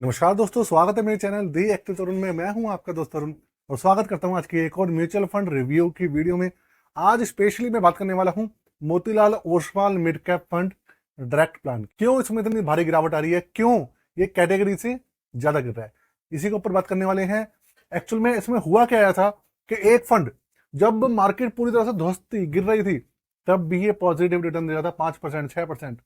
नमस्कार दोस्तों, स्वागत है मेरे चैनल दी एक्टिव तरुण में। मैं हूं आपका दोस्त तरुण और स्वागत करता हूं आज की एक और म्यूचुअल फंड रिव्यू की वीडियो में। आज स्पेशली मैं बात करने वाला हूं Motilal Oswal mid cap fund direct plan. क्यों इसमें इतनी भारी गिरावट आ रही है, क्यों ये कैटेगरी से ज्यादा गिर रहा है, इसी के ऊपर बात करने वाले हैं। एक्चुअल में इसमें हुआ क्या आया था कि एक फंड जब मार्केट पूरी तरह से ध्वस्त थी, गिर रही थी, तब भी ये पॉजिटिव रिटर्न दे रहा था 5%, 6%।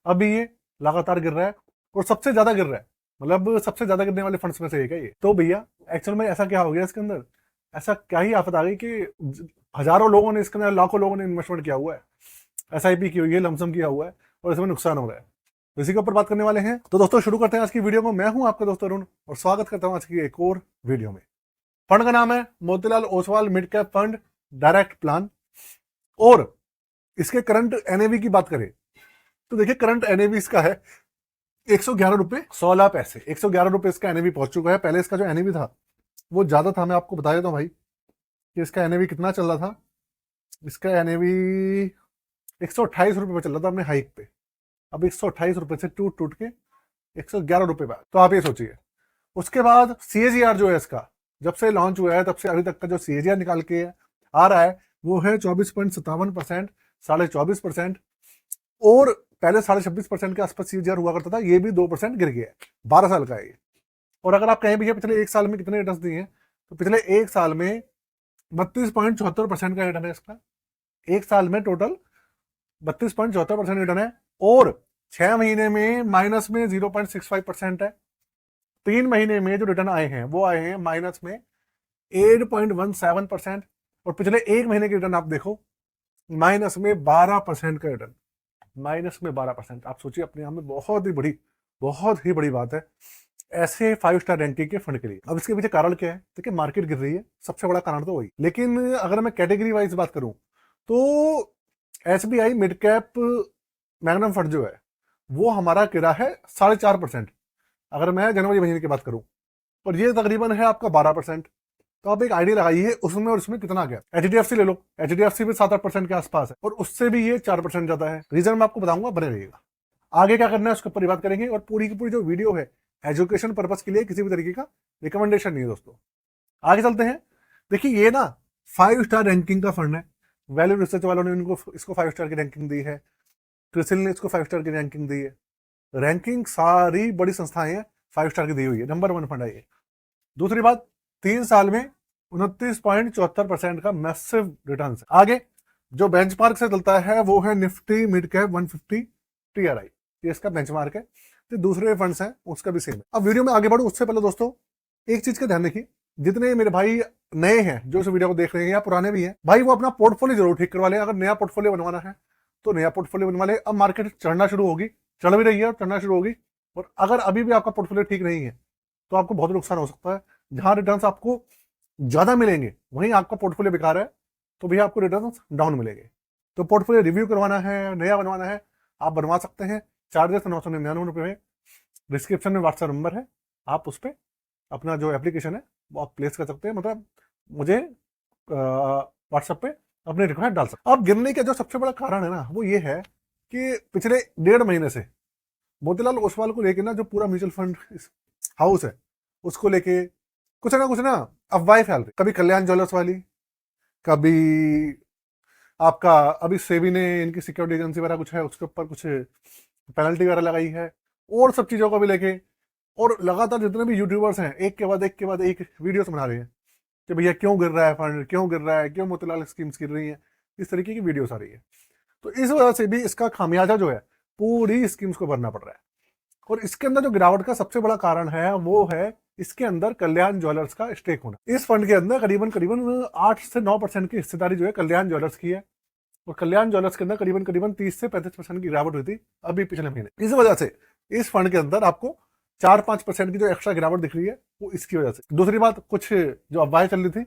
अभी ये लगातार गिर रहा है और सबसे ज्यादा गिर रहा है, मतलब सबसे ज्यादा गिरने वाले फंड्स में से एक है ये। तो भैया एक्चुअल में ऐसा क्या हो गया इसके अंदर, ऐसा क्या ही आफत आ गई कि हजारों लोगों ने इसके अंदर, लाखों लोगों ने इन्वेस्टमेंट किया हुआ है, एसआईपी की हुई है, लमसम किया हुआ है और इसमें नुकसान हो रहा है। तो इसी के ऊपर बात करने वाले हैं। तो दोस्तों शुरू करते हैं आज की वीडियो को। मैं हूं आपका दोस्त अरुण और स्वागत करता हूं आज की एक और वीडियो में। फंड का नाम है Motilal Oswal mid cap fund direct plan और इसके करंट एनएवी की बात करें तो देखिए करंट एनएवी इसका है 111 रुपए 16 पैसे। 111 रुपए इसका एनएवी पहुंच चुका है। पहले इसका जो एनएवी था वो ज्यादा था। मैं आपको बता देता हूं भाई कि इसका एनएवी कितना चल रहा था। इसका एनएवी 128 रुपए पे चल रहा था अपने हाइक पे। अब 128 रुपए से टूट टूट के 111 रुपए पे। तो आप ये सोचिए, उसके बाद सीएजीआर जो है इसका, जब से लॉन्च हुआ है तब से अभी तक का जो सीएजीआर निकाल के आ रहा है वो है 24.57%, 24.5%। और पहले 26.5% के आसपास सीएजीआर हुआ करता था, ये भी 2% गिर गया है। 12 साल का है ये। और अगर आप कहें भैया पिछले एक साल में कितने रिटर्न दिए हैं, तो पिछले एक साल में 32.74% का रिटर्न है इसका। एक साल में टोटल 32.74% रिटर्न है और 6 महीने में माइनस में 0.65% है। 3 महीने में जो रिटर्न आए हैं वो आए हैं माइनस में 8.17%। और पिछले एक महीने के रिटर्न आप देखो, माइनस में 12% का रिटर्न। माइनस में 12%। आप सोचिए, अपने आप में बहुत ही बड़ी बात है ऐसे 5 स्टार रैंकिंग के फंड के लिए। अब इसके पीछे कारण क्या है? देखिए मार्केट गिर रही है, सबसे बड़ा कारण तो वही। लेकिन अगर मैं कैटेगरी वाइज बात करूं तो SBI mid cap magnum fund जो है वो हमारा गिरा है 4.5%, अगर मैं जनवरी महीने की बात करूं। और ये तकरीबन है आपका 12%। तो आप एक आइडिया लगाइए उसमें और इसमें कितना गया। एचडीएफसी ले लो, एचडीएफसी भी 7-8% के आसपास है और उससे भी ये 4% ज्यादा है। रीजन मैं आपको बताऊंगा, बने रहिएगा। आगे क्या करना है उसके ऊपर बात करेंगे। और पूरी की पूरी जो वीडियो है एजुकेशन पर्पज के लिए, किसी भी तरीके का रिकमेंडेशन नहीं है दोस्तों। आगे चलते हैं। देखिए ये ना 5 स्टार रैंकिंग का फंड है। वैल्यू रिसर्च वालों ने इनको इसको 5 स्टार की रैंकिंग दी है, क्रिसिल ने इसको 5 स्टार की रैंकिंग दी है। रैंकिंग सारी बड़ी संस्थाएं हैं 5 स्टार की दी हुई है, नंबर 1 फंड है ये। दूसरी बात, 3 साल में 29.74% का मैसिव रिटर्न है। आगे जो बेंचमार्क से चलता है वो है निफ्टी मिड कैप 150 टीआरआई, ये इसका बेंचमार्क है। तो दूसरे फंड्स हैं उसका भी सेम है। अब वीडियो में आगे बढ़ूं उससे पहले दोस्तों एक चीज का ध्यान रखिए, जितने मेरे भाई नए हैं जो इस वीडियो को देख रहे हैं या पुराने भी हैं, भाई वो अपना पोर्टफोलियो जरूर ठीक करवा लें। अगर नया पोर्टफोलियो बनवाना है तो नया पोर्टफोलियो बनवा ले। अब मार्केट चढ़ना शुरू होगी, चढ़ भी रही है और चढ़ना शुरू होगी। और अगर अभी भी आपका पोर्टफोलियो ठीक नहीं है तो आपको बहुत नुकसान हो सकता है। जहां रिटर्न्स आपको ज्यादा मिलेंगे वहीं आपका पोर्टफोलियो बेकार है तो भैया आपको रिटर्न्स डाउन मिलेंगे। तो पोर्टफोलियो रिव्यू करवाना है, नया बनवाना है, आप बनवा सकते हैं। चार्जेस 999 में। डिस्क्रिप्शन में व्हाट्सएप नंबर है, आप उस पर अपना जो एप्लीकेशन है वो आप प्लेस कर सकते हैं, मतलब मुझे व्हाट्सएप पे अपनी रिक्वेस्ट डाल सकते हैं। अब गिरने का जो सबसे बड़ा कारण है ना वो ये है कि पिछले 1.5 महीने से मोतीलाल ओसवाल को लेके ना जो पूरा म्यूचुअल फंड हाउस है उसको लेके कुछ ना अफवाहें फैल रही। कभी कल्याण ज्वेलर्स वाली, कभी आपका अभी सेबी ने इनकी सिक्योरिटी एजेंसी वगैरह कुछ है उसके ऊपर कुछ पेनल्टी वगैरह लगाई है और सब चीजों को भी लेके। और लगातार जितने भी यूट्यूबर्स हैं एक के बाद एक वीडियोस बना रहे हैं कि भैया क्यों गिर रहा है फंड, क्यों गिर रहा है, क्यों मोतीलाल स्कीम्स गिर रही हैं, इस तरीके की वीडियोस आ रही है। तो इस वजह से भी इसका खामियाजा जो है पूरी स्कीम्स को भरना पड़ रहा है। और इसके अंदर जो गिरावट का सबसे बड़ा कारण है वो है इसके अंदर कल्याण ज्वेलर्स का स्टेक होना। इस फंड के अंदर करीबन करीबन 8 से 9% की हिस्सेदारी जो है कल्याण ज्वेलर्स की है। और कल्याण ज्वेलर्स के अंदर करीबन करीबन 30 से 35% की गिरावट हुई थी अभी पिछले महीने। इस वजह से इस फंड के अंदर आपको 4-5% की जो एक्स्ट्रा गिरावट दिख रही है वो इसकी वजह से। दूसरी बात, कुछ जो अफवाहें चल रही थी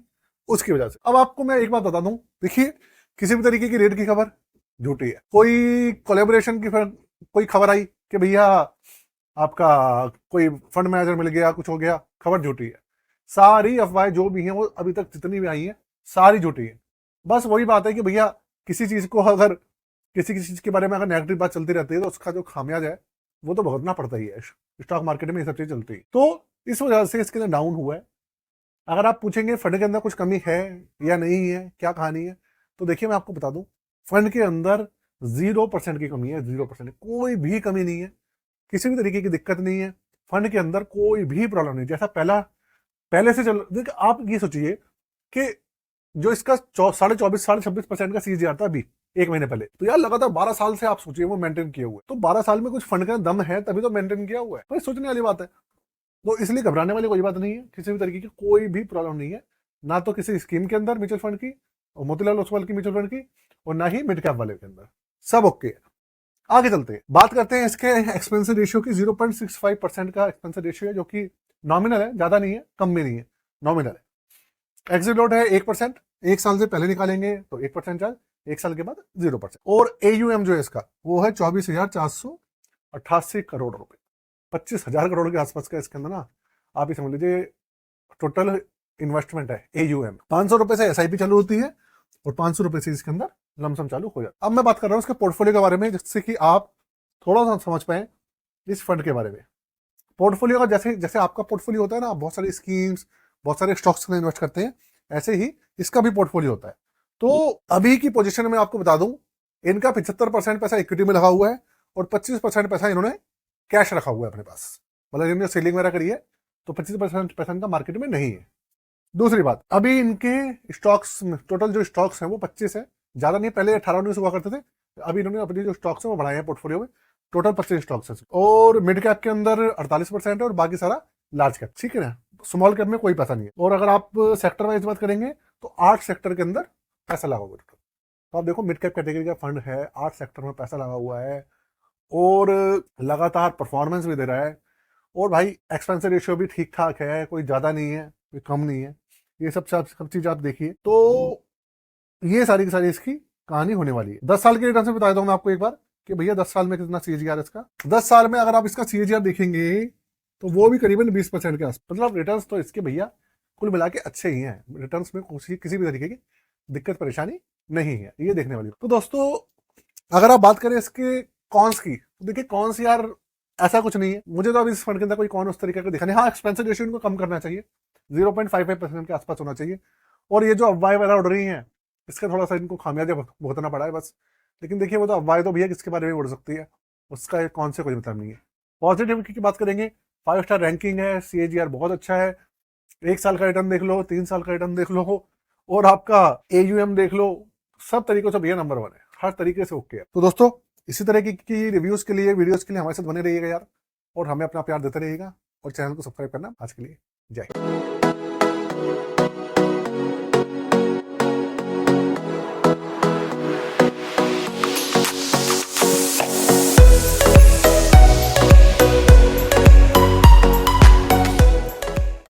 उसकी वजह से। अब आपको मैं एक बात बता दूं, देखिए किसी भी तरीके की रेट की खबर झूठी है। कोई कोलेबोरेशन की कोई खबर आई कि भैया आपका कोई फंड मैनेजर मिल गया, कुछ हो गया, खबर झूठी है। सारी अफवाहें जो भी हैं वो अभी तक जितनी भी आई हैं सारी झूठी है। बस वही बात है कि भैया किसी चीज को अगर किसी चीज के बारे में अगर नेगेटिव बात चलती रहती है तो उसका जो खामियाजा है वो तो भुगतना पड़ता ही है, स्टॉक मार्केट में ये सब चीज चलती है, तो इस वजह से इसके अंदर डाउन हुआ है। अगर आप पूछेंगे फंड के अंदर कुछ कमी है या नहीं है, क्या कहानी है, तो देखिए मैं आपको बता दूं, फंड के अंदर 0% की कमी है, 0%, कोई भी कमी नहीं है, किसी भी तरीके की दिक्कत नहीं है, फंड के अंदर कोई भी प्रॉब्लम नहीं। जैसा पहले से चल, देखिए आप ये सोचिए कि जो इसका 24.5-26% का सीजीआर था अभी एक महीने पहले, तो यार लगातार 12 साल से आप सोचिए वो मेंटेन किया हुआ है, तो 12 साल में कुछ फंड का दम है तभी तो मेंटेन किया हुआ है, तो सोचने वाली बात है। तो इसलिए घबराने वाली कोई बात नहीं है, किसी भी तरीके की कोई भी प्रॉब्लम नहीं है, ना तो किसी स्कीम के अंदर म्यूचुअल फंड की और मोतीलाल ओसवाल की म्यूचुअल फंड की, और ना ही मिड कैप वाले के अंदर, सब ओके है। आगे चलते हैं, बात करते हैं इसके एक्सपेंसिव रेशियो की। 0.65% का एक्सपेंसिव रेशियो है, जो कि नॉमिनल है, ज्यादा नहीं है कम भी नहीं है, नॉमिनल है। एग्जिट लोड है 1%, एक साल से पहले निकालेंगे तो 1% चार्ज, एक साल के बाद 0%। और AUM जो है इसका वो है 24,488 करोड़ रुपए, 25,000 करोड़ के आसपास का इसके अंदर ना आप ही समझ लीजिए टोटल इन्वेस्टमेंट है। AUM 500 रुपए से SIP चालू होती है और 500 रुपए से इसके अंदर लमसम चालू हो जाता है। अब मैं बात कर रहा हूँ इसके पोर्टफोलियो के बारे में, जिससे कि आप थोड़ा सा समझ पाए इस फंड के बारे में। पोर्टफोलियो का जैसे जैसे आपका पोर्टफोलियो होता है ना, बहुत सारी स्कीम्स, बहुत सारे स्टॉक्स में इन्वेस्ट करते हैं, ऐसे ही इसका भी पोर्टफोलियो होता है। तो अभी की पोजीशन में आपको बता दूं, इनका 75% पैसा इक्विटी में लगा हुआ है और 25% पैसा इन्होंने कैश रखा हुआ है अपने पास, मतलब इन्होंने सेलिंग वगैरह करी है, तो 25% पैसा इनका मार्केट में नहीं है। दूसरी बात, अभी इनके स्टॉक्स, टोटल जो स्टॉक्स हैं वो 25 है, ज्यादा नहीं, पहले 18-19 हुआ करते थे, अभी इन्होंने अपने जो स्टॉक्स हैं वो बढ़ाए हैं पोर्टफोलियो में, टोटल 25 स्टॉक्स है। और मिड कैप के अंदर 48% है और बाकी सारा लार्ज कैप, ठीक है ना, स्मॉल कैप में कोई पैसा नहीं है। और अगर आप सेक्टर वाइज बात करेंगे तो 8 सेक्टर के अंदर पैसा लगा हुआ है। तो आप देखो मिड कैप कैटेगरी का फंड है, 8 सेक्टर में पैसा लगा हुआ है और लगातार परफॉर्मेंस भी दे रहा है, और भाई एक्सपेंसिव रेशियो भी ठीक ठाक है, कोई ज्यादा नहीं है कोई कम नहीं है, ये सब चीज आप देखिए। तो ये सारी की सारी इसकी कहानी होने वाली है। 10 साल के रिटर्न से बता दूं मैं आपको एक बार कि भैया 10 साल में कितना CAGR इसका। 10 साल में अगर आप इसका CAGR देखेंगे तो वो भी करीबन 20% के आसपास, मतलब रिटर्न तो इसके भैया कुल मिला के अच्छे ही हैं, रिटर्न में किसी भी तरीके की दिक्कत परेशानी नहीं है, ये देखने वाली। तो दोस्तों अगर आप बात करें इसके कॉन्स की, तो देखिए कॉन्स यार ऐसा कुछ नहीं है, मुझे तो अभी इस फंड के अंदर कोई कौन उस तरीके का दिखा नहीं। हाँ, एक्सपेंसिव रेशियो इनको कम करना चाहिए, 0.55% के आसपास होना चाहिए, और ये जो अफवाहें वगैरह उड़ रही हैं इसका थोड़ा सा इनको खामियाजा भुगतना पड़ा है बस। लेकिन देखिए वो तो अफवाहें तो भैया किसके बारे में उड़ सकती है, उसका कौन से कोई मतलब नहीं है। पॉजिटिव की बात करेंगे, 5 स्टार रैंकिंग है, CAGR बहुत अच्छा है, 1 साल का रिटर्न देख लो, 3 साल का रिटर्न देख लो, और आपका AUM देख लो, सब तरीकों से भैया नंबर 1 है, हर तरीके से ओके है। तो दोस्तों इसी तरह की रिव्यूज के लिए, वीडियोस के लिए हमारे साथ बने रहिएगा यार, और हमें अपना प्यार देते रहिएगा, और चैनल को सब्सक्राइब करना आज के लिए जय हिंद।